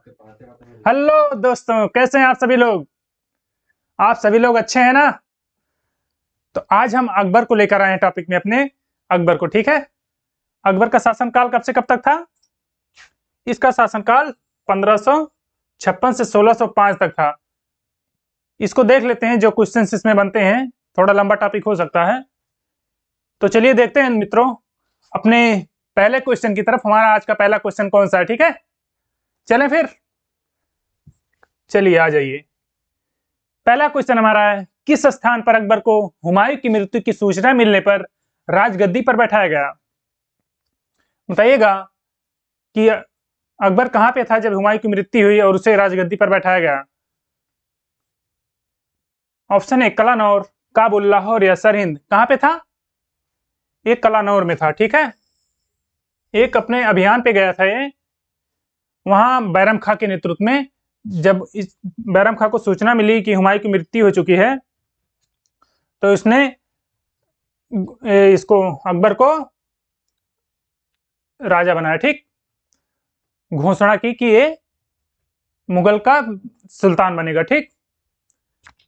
Hello दोस्तों, कैसे हैं आप सभी लोग। आप सभी लोग अच्छे हैं ना। तो आज हम अकबर को लेकर आए हैं टॉपिक में अपने अकबर को। ठीक है, अकबर का शासनकाल कब से कब तक था। इसका शासनकाल 1556 से 1605 तक था। इसको देख लेते हैं, जो क्वेश्चन इसमें बनते हैं। थोड़ा लंबा टॉपिक हो सकता है, तो चलिए देखते हैं मित्रों अपने पहले क्वेश्चन की तरफ। हमारा आज का पहला क्वेश्चन कौन सा है। ठीक है, चलें फिर, चलिए आ जाइए। पहला क्वेश्चन हमारा है, किस स्थान पर अकबर को हुमायूं की मृत्यु की सूचना मिलने पर राजगद्दी पर बैठाया गया। बताइएगा कि अकबर कहां पे था जब हुमायूं की मृत्यु हुई और उसे राजगद्दी पर बैठाया गया। ऑप्शन ए कलानौर, काबुल, लाहौर या सरहिंद। कहां पे था? एक कलानौर में था। ठीक है, एक अपने अभियान पे गया था ये, वहां बैरम खां के नेतृत्व में। जब इस बैरम खां को सूचना मिली कि हुमायूं की मृत्यु हो चुकी है, तो इसने इसको अकबर को राजा बनाया। ठीक, घोषणा की कि ये मुगल का सुल्तान बनेगा। ठीक,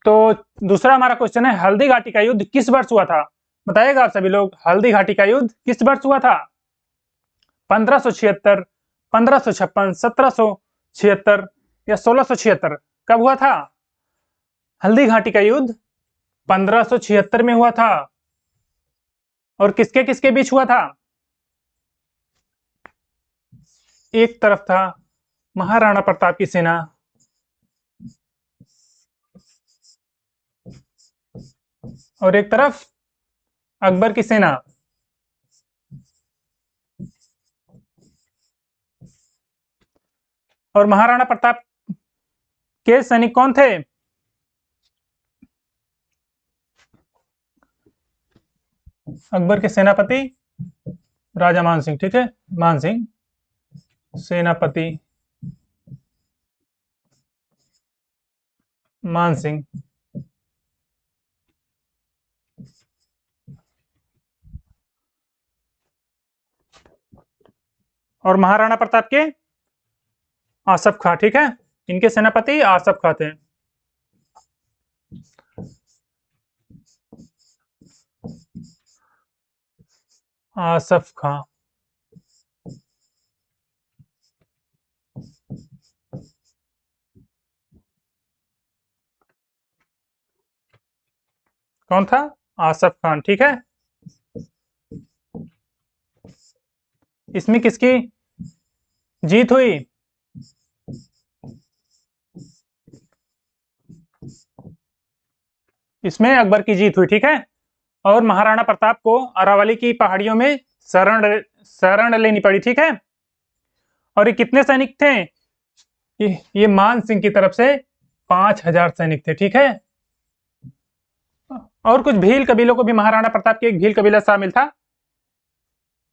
तो दूसरा हमारा क्वेश्चन है, हल्दी घाटी का युद्ध किस वर्ष हुआ था। बताइएगा आप सभी लोग, हल्दी घाटी का युद्ध किस वर्ष हुआ था। 1576, 1556, 1776 या 1676। कब हुआ था? हल्दी घाटी का युद्ध 1576 में हुआ था। और किसके किसके बीच हुआ था? एक तरफ था महाराणा प्रताप की सेना, और एक तरफ अकबर की सेना। और महाराणा प्रताप के सैनिक कौन थे? अकबर के सेनापति राजा मान सिंह। ठीक है, मान सिंह सेनापति मान सिंह। और महाराणा प्रताप के आसफ खां। ठीक है, इनके सेनापति आसफ खां थे। आसफ खां। कौन था? आसफ खान। ठीक है, इसमें किसकी जीत हुई? इसमें अकबर की जीत हुई। ठीक है, और महाराणा प्रताप को अरावली की पहाड़ियों में शरण लेनी पड़ी। ठीक है, और ये कितने सैनिक थे? ये मान सिंह की तरफ से 5000 सैनिक थे। ठीक है, और कुछ भील कबीलों को भी महाराणा प्रताप के एक भील कबीला शामिल था।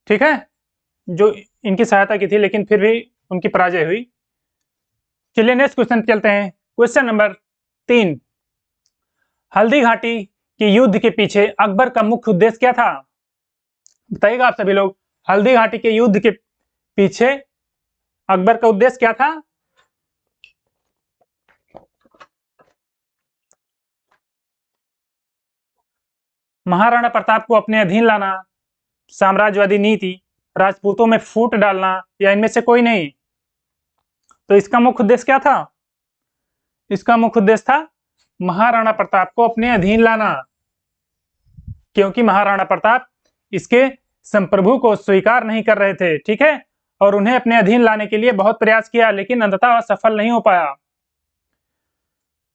ठीक है, जो इनकी सहायता की थी, लेकिन फिर भी उनकी पराजय हुई। चलिए नेक्स्ट क्वेश्चन चलते हैं। क्वेश्चन नंबर 3, हल्दी घाटी के युद्ध के पीछे अकबर का मुख्य उद्देश्य क्या था। बताइएगा आप सभी लोग, हल्दी घाटी के युद्ध के पीछे अकबर का उद्देश्य क्या था? महाराणा प्रताप को अपने अधीन लाना, साम्राज्यवादी नीति, राजपूतों में फूट डालना, या इनमें से कोई नहीं। तो इसका मुख्य उद्देश्य क्या था? इसका मुख्य उद्देश्य था महाराणा प्रताप को अपने अधीन लाना, क्योंकि महाराणा प्रताप इसके संप्रभु को स्वीकार नहीं कर रहे थे। ठीक है, और उन्हें अपने अधीन लाने के लिए बहुत प्रयास किया, लेकिन अंततः सफल नहीं हो पाया।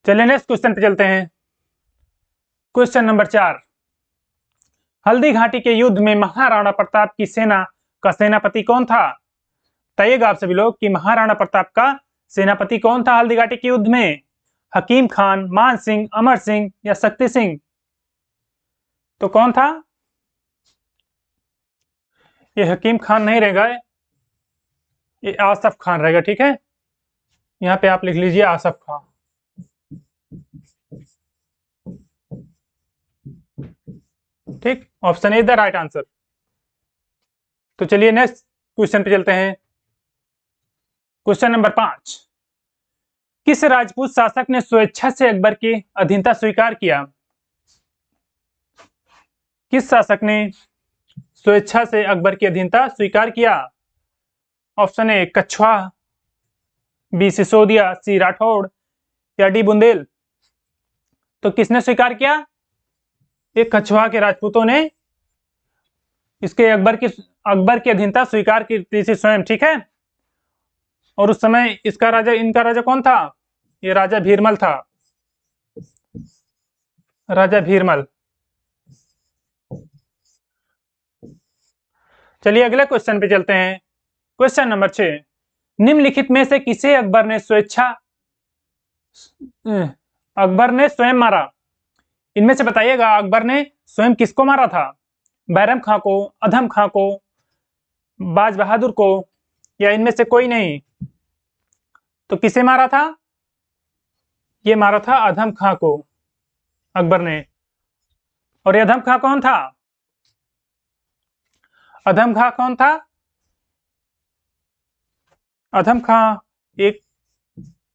चलिए नेक्स्ट क्वेश्चन पे चलते हैं। क्वेश्चन नंबर 4, हल्दी घाटी के युद्ध में महाराणा प्रताप की सेना का सेनापति कौन था। बताइएगा आप सभी लोग कि महाराणा प्रताप का सेनापति कौन था हल्दी घाटी के युद्ध में। हकीम खान, मान सिंह, अमर सिंह या शक्ति सिंह। तो कौन था? ये हकीम खान नहीं रहेगा, ये आसफ खान रहेगा। ठीक है, यहाँ पे आप लिख लीजिए आसफ खान। ठीक, option is the right answer. तो चलिए नेक्स्ट क्वेश्चन पे चलते हैं। क्वेश्चन नंबर 5, किस राजपूत शासक ने स्वेच्छा से अकबर की अधीनता स्वीकार किया? किस शासक ने स्वेच्छा से अकबर की अधीनता स्वीकार किया? Option A Kachhwa, B Sisodia, C Rathore या डी बुंदेल। तो किसने स्वीकार किया? एक कछवा के राजपूतों ने इसके अकबर की अधीनता स्वीकार की थी स्वयं, ठीक है। और उस समय इनका राजा कौन था? ये राजा भीरमल था, राजा भीरमल। चलिए अगले क्वेश्चन पे चलते हैं। क्वेश्चन नंबर 6, निम्नलिखित में से किसे अकबर ने स्वयं मारा? इनमें से बताइएगा अकबर ने स्वयं किसको मारा था? बैरम खां को, अधम खां को, बाज बहादुर को, या इनमें से कोई नहीं? तो किसे मारा था? ये मारा था अधम खां को अकबर ने। और ये अधम खां कौन था? अधम खां कौन था? अधम खां एक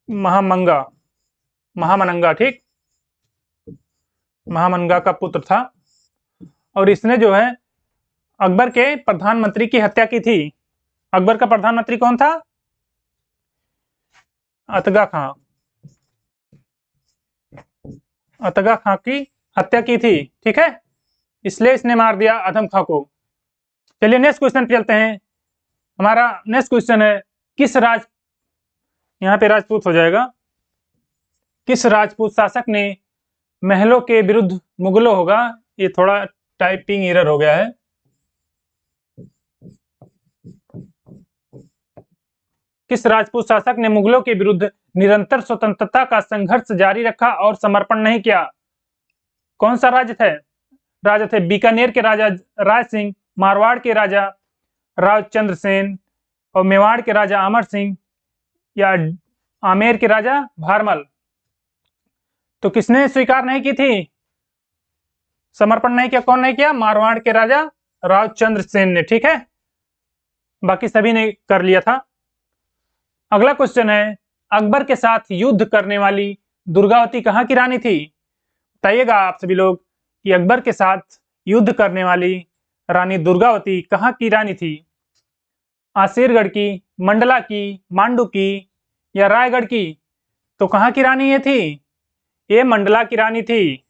महामनंगा, ठीक, महामनंगा का पुत्र था। और इसने जो है अकबर के प्रधानमंत्री की हत्या की थी। अकबर का प्रधानमंत्री कौन था? अतगा खां। अतगा खां की हत्या की थी, ठीक है, इसलिए इसने मार दिया अधम खां को। चलिए नेक्स्ट क्वेश्चन पे चलते हैं। हमारा नेक्स्ट क्वेश्चन है, यहाँ पे राजपूत हो जाएगा। किस राजपूत शासक ने महलों के विरुद्ध मुगलों होगा, ये थोड़ा टाइपिंग एरर हो गया है। किस राजपूत शासक ने मुगलों के विरुद्ध निरंतर स्वतंत्रता का संघर्ष जारी रखा और समर्पण नहीं किया? कौन सा राजा थे? बीकानेर के राजा राय सिंह, मारवाड़ के राजा रावचंद्र सेन, और मेवाड़ के राजा अमर सिंह, या आमेर के राजा भारमल। तो किसने स्वीकार नहीं की थी, समर्पण नहीं किया? कौन नहीं किया? मारवाड़ के राजा रावचंद्र सेन ने, ठीक है, बाकी सभी ने कर लिया था। अगला क्वेश्चन है, अकबर के साथ युद्ध करने वाली दुर्गावती कहाँ की रानी थी? बताइएगा आप सभी लोग कि अकबर के साथ युद्ध करने वाली रानी दुर्गावती कहाँ की रानी थी? आसिरगढ़ की, मंडला की, मांडू की, या रायगढ़ की? तो कहाँ की रानी ये थी? ये मंडला की रानी थी।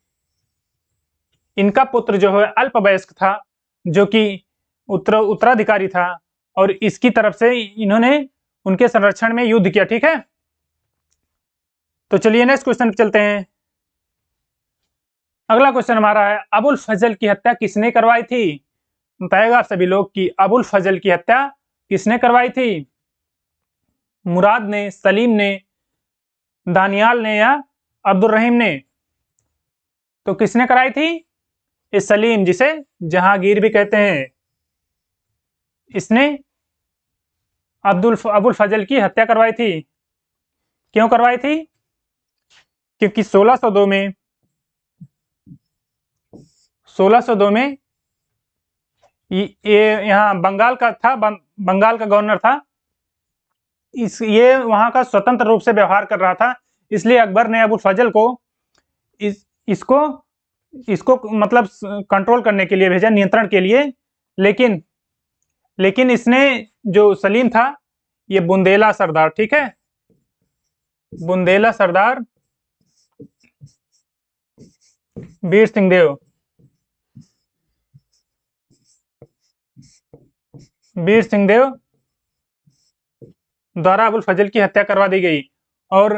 इनका पुत्र जो है अल्पवयस्क था, जो कि उत्तराधिकारी था, और इसकी तरफ से इन्होंने उनके संरक्षण में युद्ध किया, ठीक है। तो चलिए नेक्स्ट क्वेश्चन पे चलते हैं। अगला क्वेश्चन हमारा है, अबुल फजल की हत्या किसने करवाई थी? बताएगा आप सभी लोग कि अबुल फजल की हत्या किसने करवाई थी? मुराद ने, सलीम ने, दानियाल ने, या अब्दुल रहीम ने? तो किसने कराई थी? ये सलीम, जिसे जहांगीर भी कहते हैं, इसने अबुल फजल की हत्या करवाई थी। क्यों करवाई थी? क्योंकि 1602 में ये यहाँ बंगाल का था, बंगाल का गवर्नर था, ये वहां का स्वतंत्र रूप से व्यवहार कर रहा था, इसलिए अकबर ने अबुल फजल को इसको मतलब कंट्रोल करने के लिए भेजा, नियंत्रण के लिए। लेकिन इसने जो सलीम था, ये बुंदेला सरदार, ठीक है, बुंदेला सरदार वीर सिंह देव द्वारा अबुल फजल की हत्या करवा दी गई। और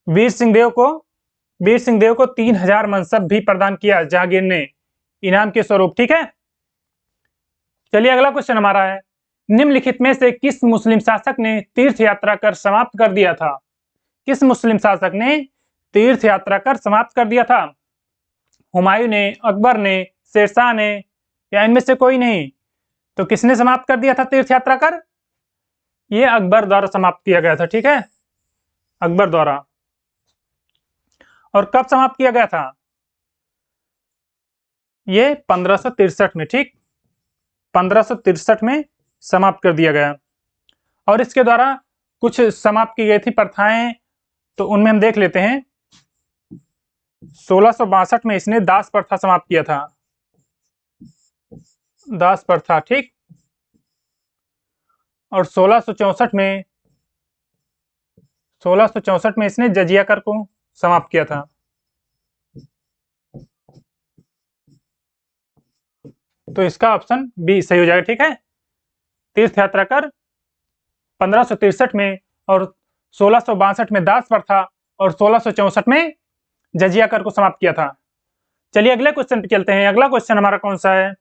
वीर सिंह देव को 3000 मनसब भी प्रदान किया जहांगीर ने इनाम के स्वरूप, ठीक है। चलिए अगला क्वेश्चन हमारा है, निम्नलिखित में से किस मुस्लिम शासक ने तीर्थ यात्रा कर समाप्त कर दिया था? किस मुस्लिम शासक ने तीर्थ यात्रा कर समाप्त कर दिया था? हुमायूं ने, अकबर ने, शेरशाह ने, या इनमें से कोई नहीं? तो किसने समाप्त कर दिया था तीर्थ यात्रा कर? ये अकबर द्वारा समाप्त किया गया था, ठीक है, अकबर द्वारा। और कब समाप्त किया गया था? ये 1563 में, ठीक, 1563 में समाप्त कर दिया गया। और इसके द्वारा कुछ समाप्त की गई थी प्रथाएं तो उनमें हम देख लेते हैं। 1662 में इसने दास प्रथा समाप्त किया था, दास प्रथा, ठीक। और 1664 में इसने जजिया कर को समाप्त किया था। तो इसका ऑप्शन बी सही हो जाएगा, ठीक है। तीर्थ यात्रा कर 1563 में और 1662 में दास प्रथा और 1664 में जजिया कर को समाप्त किया था। चलिए अगले क्वेश्चन पे चलते हैं। अगला क्वेश्चन हमारा कौन सा है?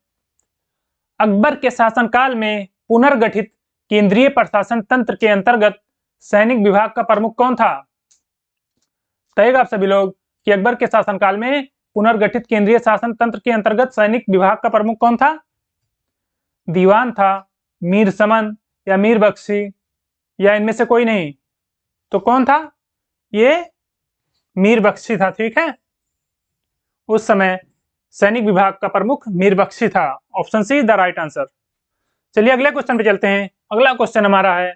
अकबर के शासनकाल में पुनर्गठित केंद्रीय प्रशासन तंत्र के अंतर्गत सैनिक विभाग का प्रमुख कौन था? बताइएगा आप सभी लोग कि अकबर के शासनकाल में पुनर्गठित केंद्रीय शासन तंत्र के अंतर्गत सैनिक विभाग का प्रमुख कौन था? दीवान था, मीर समन या मीर बख्शी, या इनमें से कोई नहीं? तो कौन था? ये मीर बख्शी था, ठीक है। उस समय सैनिक विभाग का प्रमुख मीर बख्शी था। Option see the right answer. चलिए अगले क्वेश्चन पे चलते हैं। अगला क्वेश्चन हमारा है,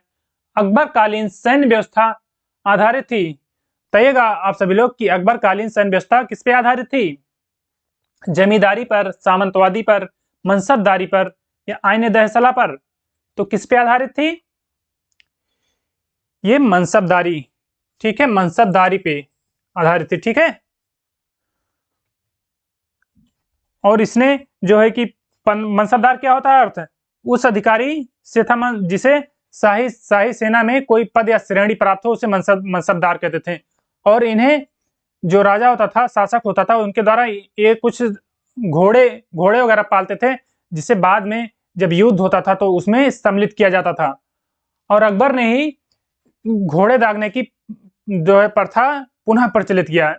अकबरकालीन सैन्य व्यवस्था आधारित थी। बताइएगा आप सभी लोग कि अकबरकालीन सैन्य व्यवस्था किस पे आधारित थी? जमींदारी पर, सामंतवादी पर, मनसबदारी पर या आईने दहसला पर? तो किस पे आधारित थी? ये मनसबदारी, ठीक है, मनसबदारी पे आधारित थी, ठीक है। और इसने जो है कि मनसबदार क्या होता है अर्थ? उस अधिकारी से था जिसे शाही सेना में कोई पद या श्रेणी प्राप्त हो, उसे मनसबदार कहते थे। और इन्हें जो राजा होता था, शासक होता था, उनके द्वारा ये कुछ घोड़े वगैरह पालते थे, जिसे बाद में जब युद्ध होता था तो उसमें सम्मिलित किया जाता था। और अकबर ने ही घोड़े दागने की जो है प्रथा पुनः प्रचलित किया,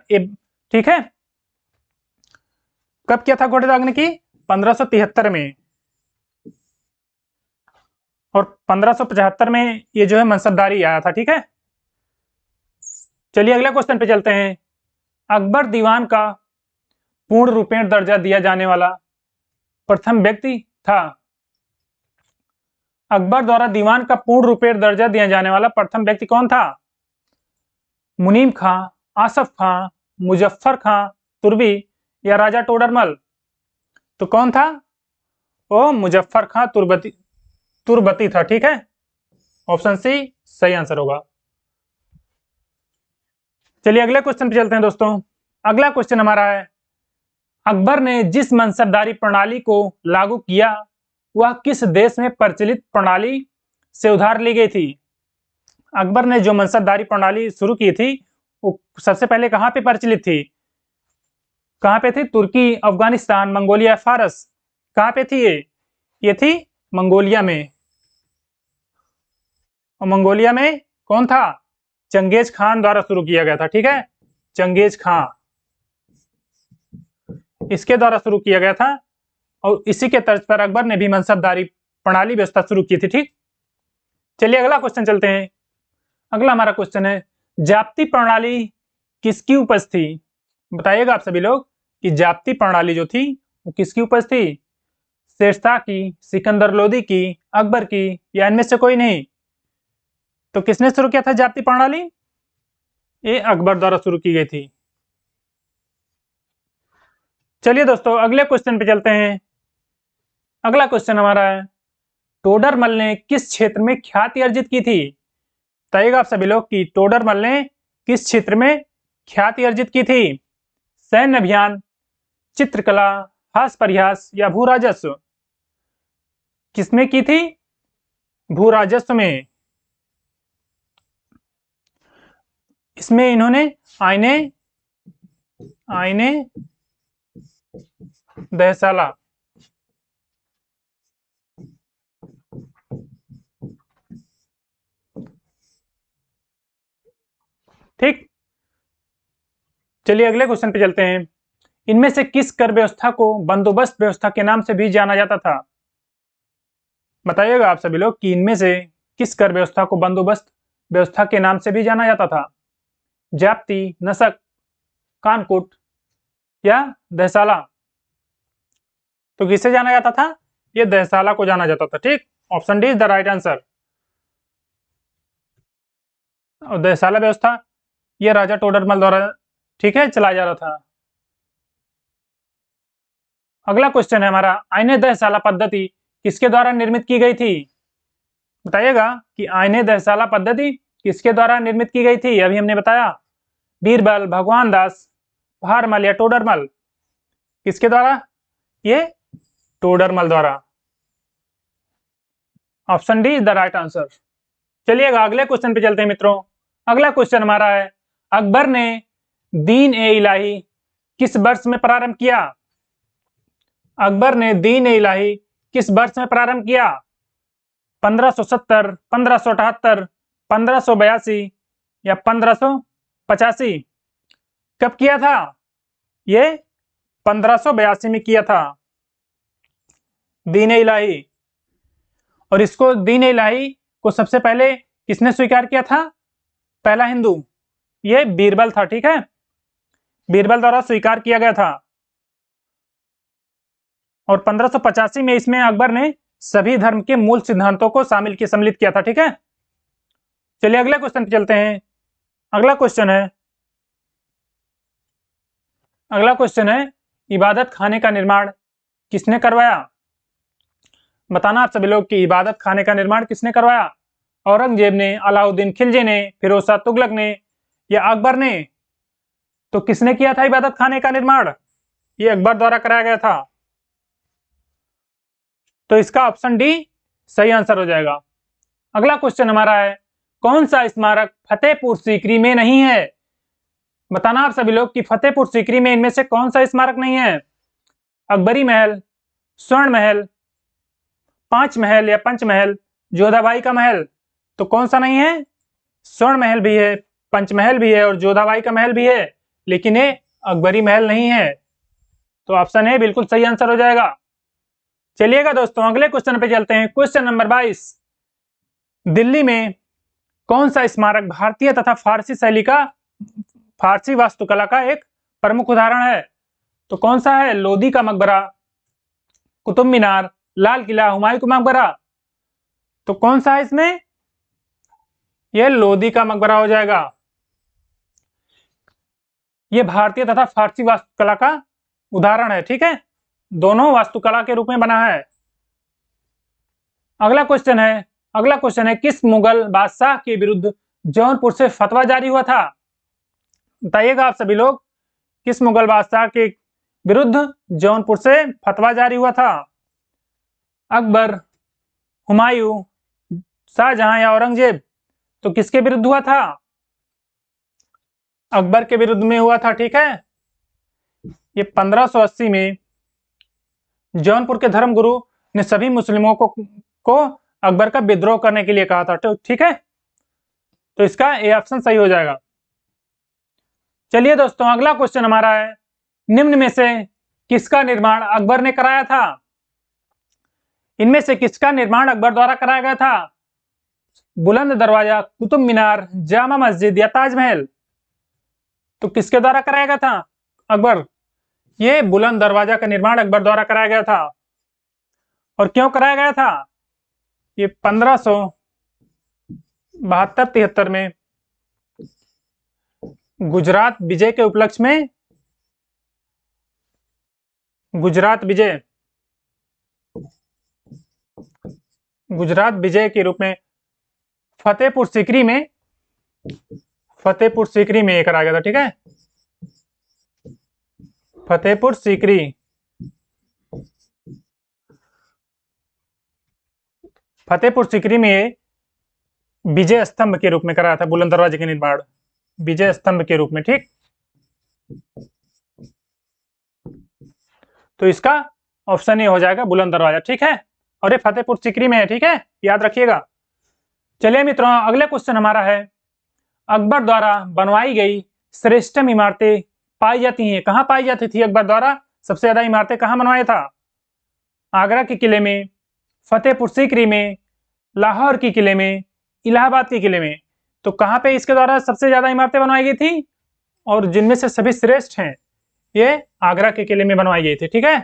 ठीक है। कब किया था घोड़े दागने की? 1573 में। और 1575 में ये जो है मनसबदारी आया था, ठीक है। चलिए अगले क्वेश्चन पे चलते हैं। अकबर दीवान का पूर्ण रूपेण दर्जा दिया जाने वाला प्रथम व्यक्ति था। अकबर द्वारा दीवान का पूर्ण रूपेण दर्जा दिया जाने वाला प्रथम व्यक्ति कौन था? मुनीम खां, आसफ खां, मुजफ्फर खां तुर्बी या राजा टोडरमल? तो कौन था? वो मुजफ्फर खां तुर्बती था, ठीक है। ऑप्शन सी सही आंसर होगा। चलिए अगले क्वेश्चन पे चलते हैं दोस्तों। अगला क्वेश्चन हमारा है, अकबर ने जिस मनसबदारी प्रणाली को लागू किया वह किस देश में प्रचलित प्रणाली से उधार ली गई थी? अकबर ने जो मनसबदारी प्रणाली शुरू की थी वो सबसे पहले कहां पे प्रचलित थी? कहां पे थी? तुर्की, अफगानिस्तान, मंगोलिया, फारस? कहां पे थी ये थी मंगोलिया में। और मंगोलिया में कौन था? चंगेज खान द्वारा शुरू किया गया था, ठीक है। चंगेज खान, इसके द्वारा शुरू किया गया था। और इसी के तर्ज पर अकबर ने भी मनसबदारी प्रणाली व्यवस्था शुरू की थी, ठीक। चलिए अगला क्वेश्चन चलते हैं। अगला हमारा क्वेश्चन है, जाप्ती प्रणाली किसकी उपज थी? बताइएगा आप सभी लोग कि जाप्ती प्रणाली जो थी वो किसकी उपज थी? शेरशाह की, सिकंदर लोदी की, अकबर की, या इनमें से कोई नहीं? तो किसने शुरू किया था जाप्ती प्रणाली? ये अकबर द्वारा शुरू की गई थी। चलिए दोस्तों अगले क्वेश्चन पे चलते हैं। अगला क्वेश्चन हमारा है, टोडरमल ने किस क्षेत्र में ख्याति अर्जित की थी? बताइएगा आप सभी लोग कि टोडरमल ने किस क्षेत्र में ख्याति अर्जित की थी? सैन्य अभियान, चित्रकला, हास्य परिहास या भू राजस्व? किसमें की थी? भू राजस्व में। इसमें इन्होंने आईने दहसाला, ठीक। चलिए अगले क्वेश्चन पे चलते हैं। इनमें से किस कर व्यवस्था को बंदोबस्त व्यवस्था के नाम से भी जाना जाता था? बताइएगा आप सभी लोग कि इनमें से किस कर व्यवस्था को बंदोबस्त व्यवस्था के नाम से भी जाना जाता था? जाप्ती, नसक, कानकुट या दहसाला? तो किसे जाना जाता था? ये दहसाला को जाना जाता था, ठीक। Option D is the right answer. और दहसाला व्यवस्था ये राजा टोडरमल द्वारा, ठीक है, चलाया जा रहा था। अगला क्वेश्चन है हमारा, आईने दहशाला पद्धति किसके द्वारा निर्मित की गई थी? बताइएगा कि आईने दहशाला पद्धति किसके द्वारा निर्मित की गई थी? अभी हमने बताया बीरबल, भगवान दास, भारमल या टोडरमल। किसके द्वारा? ये टोडरमल द्वारा। Option D is the right answer. चलिएगा अगले क्वेश्चन पे चलते हैं मित्रों। अगला क्वेश्चन हमारा है, अकबर ने दीन ए इलाही किस वर्ष में प्रारंभ किया? अकबर ने दीन ए इलाही किस वर्ष में प्रारंभ किया? 1570, 1578, 1582 या 1585? कब किया था? ये 1582 में किया था दीन ए इलाही। और इसको दीन ए इलाही को सबसे पहले किसने स्वीकार किया था? पहला हिंदू, ये बीरबल था, ठीक है, बीरबल द्वारा स्वीकार किया गया था। और 1585 में इसमें अकबर ने सभी धर्म के मूल सिद्धांतों को सम्मिलित किया था, ठीक है। चलिए अगले क्वेश्चन पे चलते हैं। अगला क्वेश्चन है इबादत खाने का निर्माण किसने करवाया? बताना आप सभी लोग कि इबादत खाने का निर्माण किसने करवाया? औरंगजेब ने, अलाउद्दीन खिलजी ने, फिरोज शाह तुगलक ने या अकबर ने? तो किसने किया था इबादत खाने का निर्माण? ये अकबर द्वारा कराया गया था। तो इसका ऑप्शन डी सही आंसर हो जाएगा। अगला क्वेश्चन हमारा है, कौन सा स्मारक फतेहपुर सीकरी में नहीं है? बताना आप सभी लोग कि फतेहपुर सीकरी में इनमें से कौन सा स्मारक नहीं है? अकबरी महल, स्वर्ण महल, पांच महल या पंचमहल, जोधाबाई का महल? तो कौन सा नहीं है? स्वर्ण महल भी है, पंचमहल भी है और जोधाबाई का महल भी है, लेकिन ये अकबरी महल नहीं है। तो ऑप्शन ए बिल्कुल सही आंसर हो जाएगा। चलिएगा दोस्तों अगले क्वेश्चन पे चलते हैं। क्वेश्चन नंबर 22, दिल्ली में कौन सा स्मारक भारतीय तथा फारसी वास्तुकला का एक प्रमुख उदाहरण है? तो कौन सा है? लोदी का मकबरा, कुतुब मीनार, लाल किला, हुमायूं का मकबरा? तो कौन सा है इसमें? यह लोदी का मकबरा हो जाएगा। यह भारतीय तथा फारसी वास्तुकला का उदाहरण है, ठीक है, दोनों वास्तुकला के रूप में बना है। अगला क्वेश्चन है किस मुगल बादशाह के विरुद्ध जौनपुर से फतवा जारी हुआ था? बताइएगा आप सभी लोग, किस मुगल बादशाह के विरुद्ध जौनपुर से फतवा जारी हुआ था? अकबर, हुमायूं, शाहजहां या औरंगजेब? तो किसके विरुद्ध हुआ था? अकबर के विरुद्ध में हुआ था, ठीक है। ये 1580 में जौनपुर के धर्मगुरु ने सभी मुस्लिमों को अकबर का विद्रोह करने के लिए कहा था, तो ठीक है, तो इसका ए ऑप्शन सही हो जाएगा। चलिए दोस्तों अगला क्वेश्चन हमारा है, निम्न में से किसका निर्माण अकबर ने कराया था? इनमें से किसका निर्माण अकबर द्वारा कराया गया था? बुलंद दरवाजा, कुतुब मीनार, जामा मस्जिद या ताजमहल? तो किसके द्वारा कराया गया था? अकबर। ये बुलंद दरवाजा का निर्माण अकबर द्वारा कराया गया था। और क्यों कराया गया था? ये 1572-73 में गुजरात विजय के उपलक्ष्य में, गुजरात विजय के रूप में फतेहपुर सीकरी में ये कराया गया था, ठीक है, फतेहपुर सीकरी में ये विजय स्तंभ के रूप में कराया था, बुलंद दरवाजे के निर्माण विजय स्तंभ के रूप में, ठीक। तो इसका ऑप्शन ए हो जाएगा बुलंद दरवाजा, ठीक है, और ये फतेहपुर सीकरी में है, ठीक है, याद रखिएगा। चलिए मित्रों अगले क्वेश्चन हमारा है, अकबर द्वारा बनवाई गई श्रेष्ठतम इमारतें पाई जाती हैं, कहाँ पाई जाती थी? अकबर द्वारा सबसे ज्यादा इमारतें कहाँ बनवाया था? आगरा के किले में, फतेहपुर सीकरी में, लाहौर के किले में, इलाहाबाद के किले में? तो कहाँ पे इसके द्वारा सबसे ज्यादा इमारतें बनवाई गई थी और जिनमें से सभी श्रेष्ठ हैं ये आगरा के किले में बनवाई गई थी, ठीक है।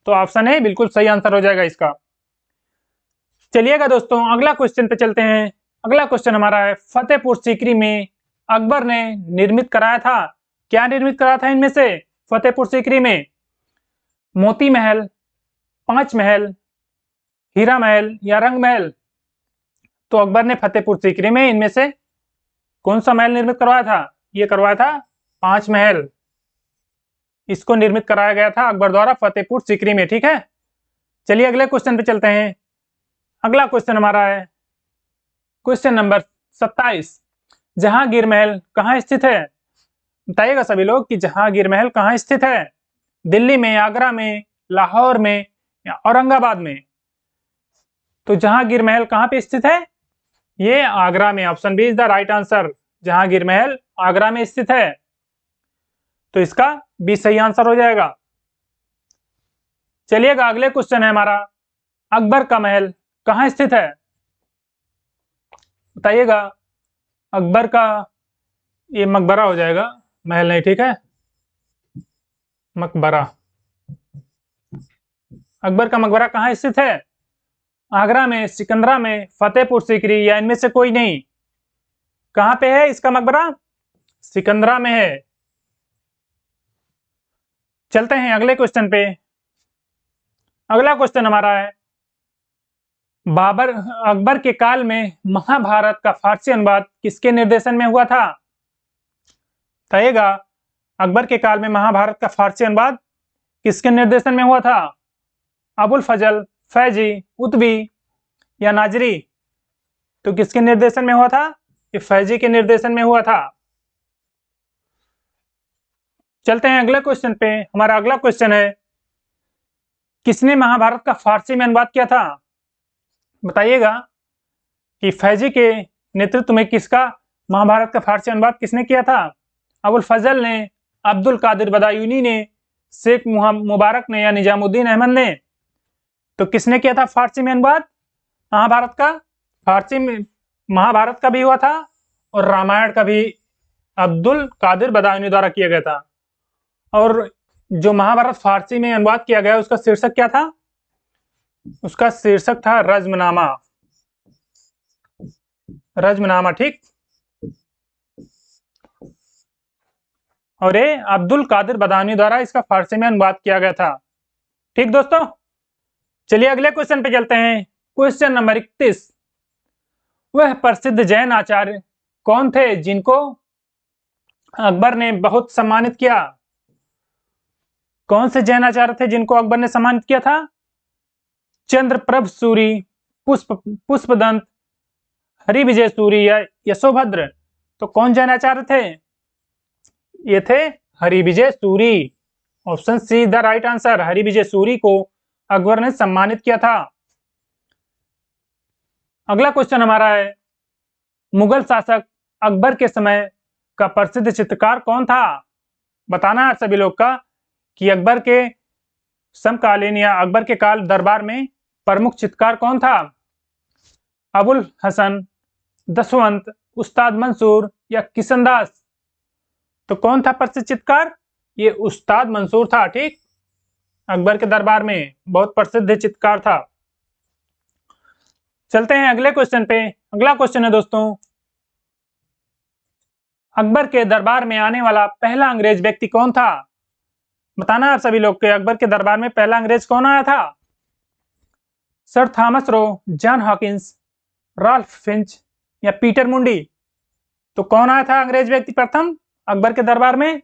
तो ऑप्शन ए बिल्कुल सही आंसर हो जाएगा इसका। चलिएगा दोस्तों अगला क्वेश्चन पे चलते हैं। अगला क्वेश्चन हमारा है, फतेहपुर सीकरी में अकबर ने निर्मित कराया था? क्या निर्मित कराया था इनमें से फतेहपुर सीकरी में? मोती महल, पांच महल, हीरा महल या रंग महल? तो अकबर ने फतेहपुर सीकरी में इनमें से कौन सा महल निर्मित करवाया था? ये करवाया था पांच महल। इसको निर्मित कराया गया था अकबर द्वारा फतेहपुर सीकरी में। ठीक है, चलिए अगले क्वेश्चन पे चलते हैं। अगला क्वेश्चन हमारा है क्वेश्चन नंबर 27। जहांगीर महल कहाँ स्थित है? बताइएगा सभी लोग कि जहांगीर महल कहाँ स्थित है? दिल्ली में, आगरा में, लाहौर में या औरंगाबाद में? तो जहांगीर महल कहाँ पे स्थित है? ये आगरा में। Option B is the right answer. Jahangir Mahal Agra में स्थित है, तो इसका बी सही आंसर हो जाएगा। चलिएगा अगले क्वेश्चन है हमारा, अकबर का महल कहाँ स्थित है? बताइएगा। अकबर का, ये मकबरा हो जाएगा, महल नहीं, ठीक है, मकबरा। अकबर का मकबरा कहाँ स्थित है? आगरा में, सिकंदरा में, फतेहपुर सीकरी या इनमें से कोई नहीं? कहाँ पे है इसका मकबरा? सिकंदरा में है। चलते हैं अगले क्वेश्चन पे। अगला क्वेश्चन हमारा है, अकबर के काल में महाभारत का फारसी अनुवाद किसके निर्देशन में हुआ था? बताइएगा, अकबर के काल में महाभारत का फारसी अनुवाद किसके निर्देशन में हुआ था? अबुल फजल, फैजी, उतबी या नाजरी? तो किसके निर्देशन में हुआ था? ये फैजी के निर्देशन में हुआ था। चलते हैं अगले क्वेश्चन पे। हमारा अगला क्वेश्चन है, किसने महाभारत का फारसी में अनुवाद किया था? बताइएगा कि फैजी के नेतृत्व में किसका महाभारत का फारसी अनुवाद किसने किया था? अबुल फजल ने, अब्दुल कादिर बदायूनी ने, शेख मुबारक ने या निजामुद्दीन अहमद ने? तो किसने किया था फारसी में अनुवाद महाभारत का? फारसी में महाभारत का भी हुआ था और रामायण का भी अब्दुल कादिर बदायूनी द्वारा किया गया था। और जो महाभारत फारसी में अनुवाद किया गया उसका शीर्षक क्या था? उसका शीर्षक था रज्मनामा। रज्मनामा, ठीक। और ये अब्दुल कादिर बदायूनी द्वारा इसका फारसी में अनुवाद किया गया था। ठीक दोस्तों, चलिए अगले क्वेश्चन पे चलते हैं। Question number 31। वह प्रसिद्ध जैन आचार्य कौन थे जिनको अकबर ने बहुत सम्मानित किया? कौन से जैन आचार्य थे जिनको अकबर ने सम्मानित किया था? चंद्रप्रभ सूरी, पुष्पदंत, हरिविजय सूरी या यशोभद्र? तो कौन जैन आचार्य थे? ये थे Harivijay Suri. Option see the right answer. Harivijay Suri को अकबर ने सम्मानित किया था। अगला क्वेश्चन हमारा है, मुगल शासक अकबर के समय का प्रसिद्ध चित्रकार कौन था? बताना है सभी लोग का कि अकबर के समकालीन या अकबर के काल दरबार में प्रमुख चित्रकार कौन था? अबुल हसन, दशवंत, उस्ताद मंसूर या किशनदास? तो कौन था प्रसिद्ध चित्रकार? ये उस्ताद मंसूर था। ठीक, अकबर के दरबार में बहुत प्रसिद्ध चित्रकार था। चलते हैं अगले क्वेश्चन पे। अगला क्वेश्चन है दोस्तों, अकबर के दरबार में आने वाला पहला अंग्रेज व्यक्ति कौन था? बताना आप सभी लोग के अकबर के दरबार में पहला अंग्रेज कौन आया था? Sir Thomas Roe, John Hawkins, Ralph Finch या पीटर मुंडी? तो कौन आया था अंग्रेज व्यक्ति प्रथम अकबर के दरबार में?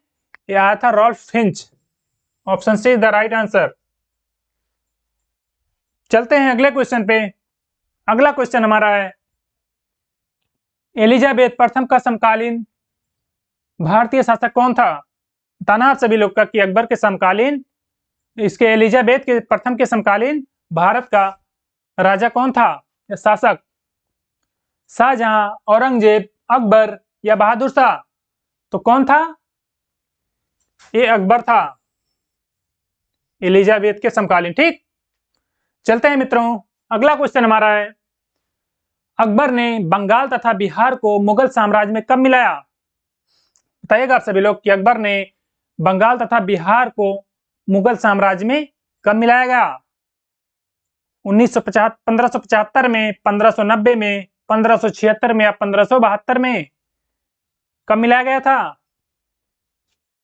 यह आया था Ralph Finch. Option C is the right answer. चलते हैं अगले क्वेश्चन पे। अगला क्वेश्चन हमारा है, एलिजाबेथ प्रथम का समकालीन भारतीय शासक कौन था? बताना आप सभी लोग का कि अकबर के समकालीन, इसके एलिजाबेथ के प्रथम के समकालीन भारत का राजा कौन था या शासक? शाहजहां, औरंगजेब, अकबर या बहादुर शाह? तो कौन था? ये अकबर था, एलिजाबेथ के समकालीन। ठीक, चलते हैं मित्रों। अगला क्वेश्चन हमारा है, अकबर ने बंगाल तथा बिहार को मुगल साम्राज्य में कब मिलाया? बताइएगा आप सभी लोग कि अकबर ने बंगाल तथा बिहार को मुगल साम्राज्य में कब मिलाया गया? 1575 में, 1590 में, 1576 में या 1572 में? कब मिलाया गया था?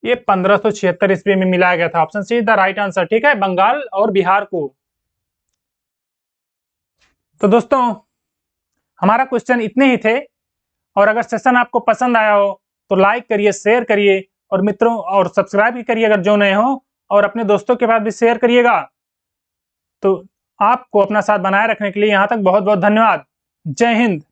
ये 1576 ईस्वी में मिलाया गया था। Option see the right answer, ठीक है, बंगाल और बिहार को। तो दोस्तों हमारा क्वेश्चन इतने ही थे, और अगर सेशन आपको पसंद आया हो तो लाइक करिए, शेयर करिए, और मित्रों और सब्सक्राइब भी करिए अगर जो नए हो, और अपने दोस्तों के पास भी शेयर करिएगा। तो आपको अपना साथ बनाए रखने के लिए यहाँ तक बहुत बहुत धन्यवाद। जय हिंद।